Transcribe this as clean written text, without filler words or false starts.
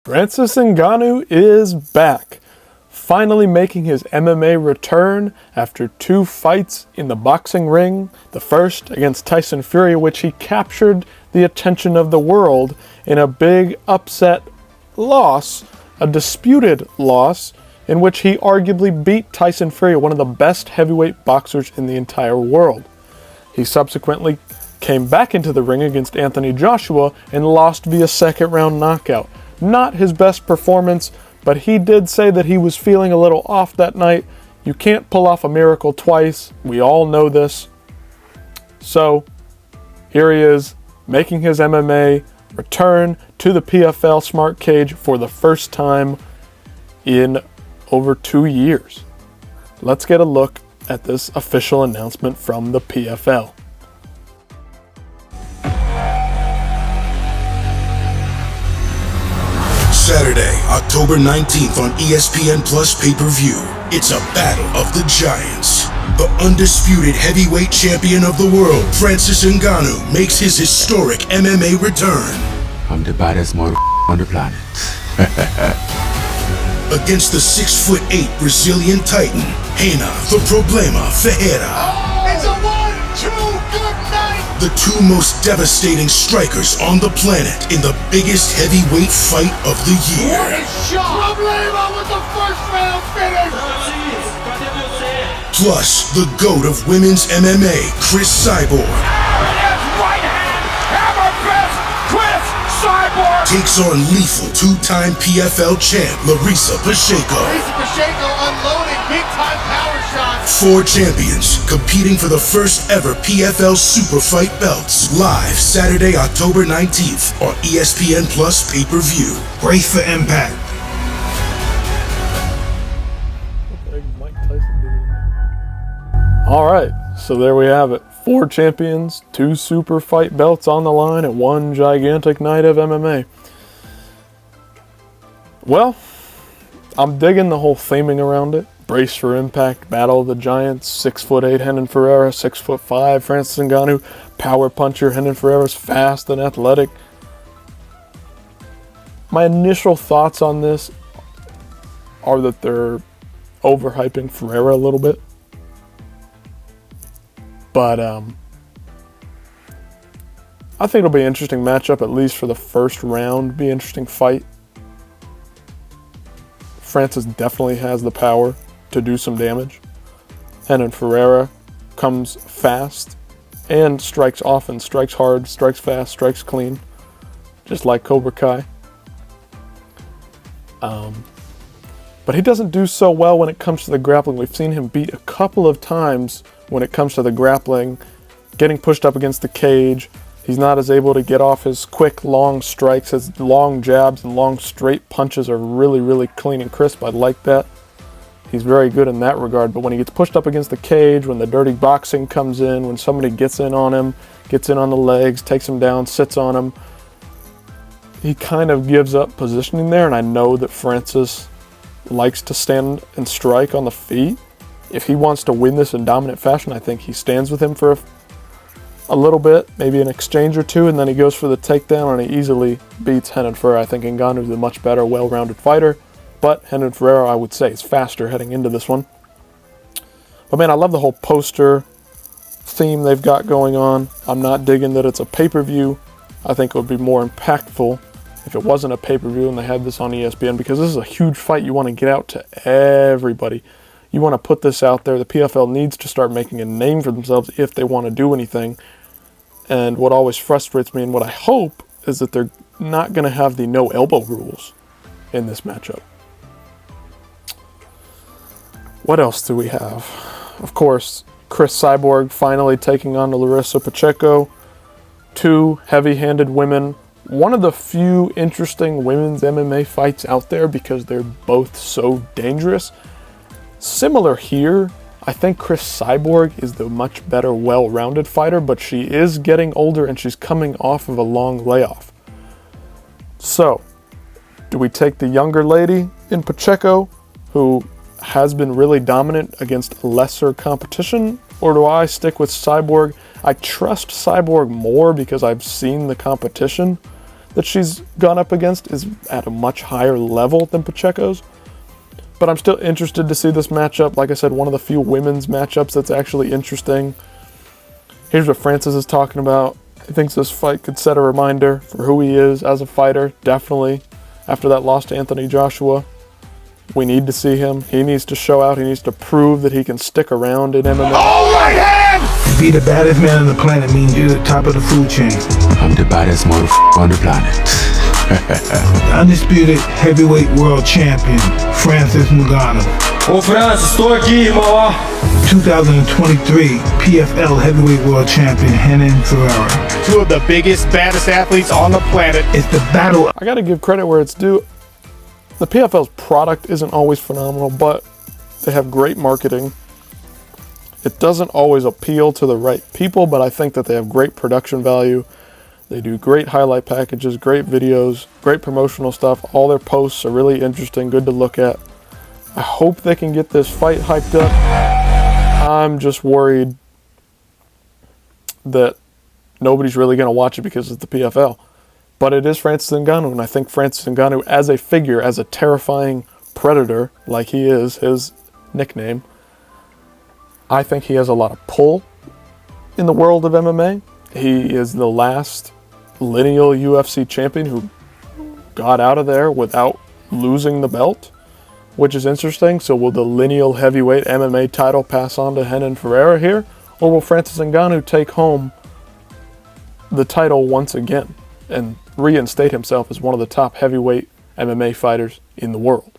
Francis Ngannou is back, finally making his MMA return after 2 fights in the boxing ring. The first against Tyson Fury, which he captured the attention of the world in a big upset loss, a disputed loss, in which he arguably beat Tyson Fury, one of the best heavyweight boxers in the entire world. He subsequently came back into the ring against Anthony Joshua and lost via second-round knockout. Not his best performance, but he did say that he was feeling a little off that night. You can't pull off a miracle twice. We all know this. So, here he is, making his MMA return to the PFL Smart Cage for the first time in over 2 years. Let's get a look at this official announcement from the PFL. Saturday, October 19th on ESPN Plus pay-per-view. It's a battle of the giants. The undisputed heavyweight champion of the world, Francis Ngannou, makes his historic MMA return. I'm the baddest mother on the planet. Against the 6'8" Brazilian titan, Renan the Problema Ferreira. It's a 1-2, good night! The 2 most devastating strikers on the planet in the biggest heavyweight fight of the year. What a shot! Problema with the first round finish! Plus, the GOAT of women's MMA, Chris Cyborg. Right hand, hammer fist, Chris Cyborg! Takes on lethal 2-time PFL champ, Larissa Pacheco. Larissa Pacheco unloading big-time power shots. 4 champions competing for the first ever PFL Superfight belts. Live Saturday, October 19th on ESPN Plus pay-per-view. Brace for impact. All right, so there we have it. 4 champions, 2 super fight belts on the line, and 1 gigantic night of MMA. Well, I'm digging the whole theming around it. Brace for impact, battle of the giants, 6'8" Renan Ferreira, 6'5" Francis Ngannou, power puncher. Renan Ferreira's fast and athletic. My initial thoughts on this are that they're overhyping Ferreira a little bit. But I think it'll be an interesting matchup, at least for the first round. Be an interesting fight. Francis definitely has the power to do some damage. Renan Ferreira comes fast and strikes often, strikes hard, strikes fast, strikes clean, just like Cobra Kai. But he doesn't do so well when it comes to the grappling. We've seen him beat a couple of times when it comes to the grappling, getting pushed up against the cage. He's not as able to get off his quick, long strikes. His long jabs and long, straight punches are really, really clean and crisp. I like that. He's very good in that regard. But when he gets pushed up against the cage, when the dirty boxing comes in, when somebody gets in on him, gets in on the legs, takes him down, sits on him, he kind of gives up positioning there. And I know that Francis likes to stand and strike on the feet. If he wants to win this in dominant fashion, I think he stands with him for a little bit, maybe an exchange or 2, and then he goes for the takedown and he easily beats Renan Ferreira. I think Ngannou is a much better, well-rounded fighter, but Renan Ferreira, I would say, is faster heading into this one. But man, I love the whole poster theme they've got going on. I'm not digging that it's a pay-per-view. I think it would be more impactful if it wasn't a pay-per-view and they had this on ESPN, because this is a huge fight. You want to get out to everybody. You want to put this out there. The PFL needs to start making a name for themselves if they want to do anything. And what always frustrates me and what I hope is that they're not going to have the no elbow rules in this matchup. What else do we have? Of course, Chris Cyborg finally taking on Larissa Pacheco. 2 heavy-handed women. One of the few interesting women's MMA fights out there because they're both so dangerous. Similar here, I think Chris Cyborg is the much better, well-rounded fighter, but she is getting older and she's coming off of a long layoff. So, do we take the younger lady in Pacheco, who has been really dominant against lesser competition, or do I stick with Cyborg? I trust Cyborg more because I've seen the competition. that she's gone up against is at a much higher level than Pacheco's. But I'm still interested to see this matchup. Like I said, one of the few women's matchups that's actually interesting. Here's what Francis is talking about. He thinks this fight could set a reminder for who he is as a fighter. Definitely. After that loss to Anthony Joshua, we need to see him. He needs to show out. He needs to prove that he can stick around in MMA. Oh, right hand! To be the baddest man on the planet means you're the top of the food chain. I'm the baddest motherfucker on the planet. The undisputed heavyweight world champion, Francis Ngannou. Ô Francis, estou aqui, irmão, ó. 2023 PFL heavyweight world champion, Renan Ferreira. Two of the biggest, baddest athletes on the planet. It's the battle. I got to give credit where it's due. The PFL's product isn't always phenomenal, but they have great marketing. It doesn't always appeal to the right people, but I think that they have great production value. They do great highlight packages, great videos, great promotional stuff. All their posts are really interesting, good to look at. I hope they can get this fight hyped up. I'm just worried that nobody's really going to watch it because it's the PFL. But it is Francis Ngannou, and I think Francis Ngannou as a figure, as a terrifying predator, like he is, his nickname, I think he has a lot of pull in the world of MMA. He is the last lineal UFC champion who got out of there without losing the belt, which is interesting. So will the lineal heavyweight MMA title pass on to Renan Ferreira here, or will Francis Ngannou take home the title once again and reinstate himself as one of the top heavyweight MMA fighters in the world?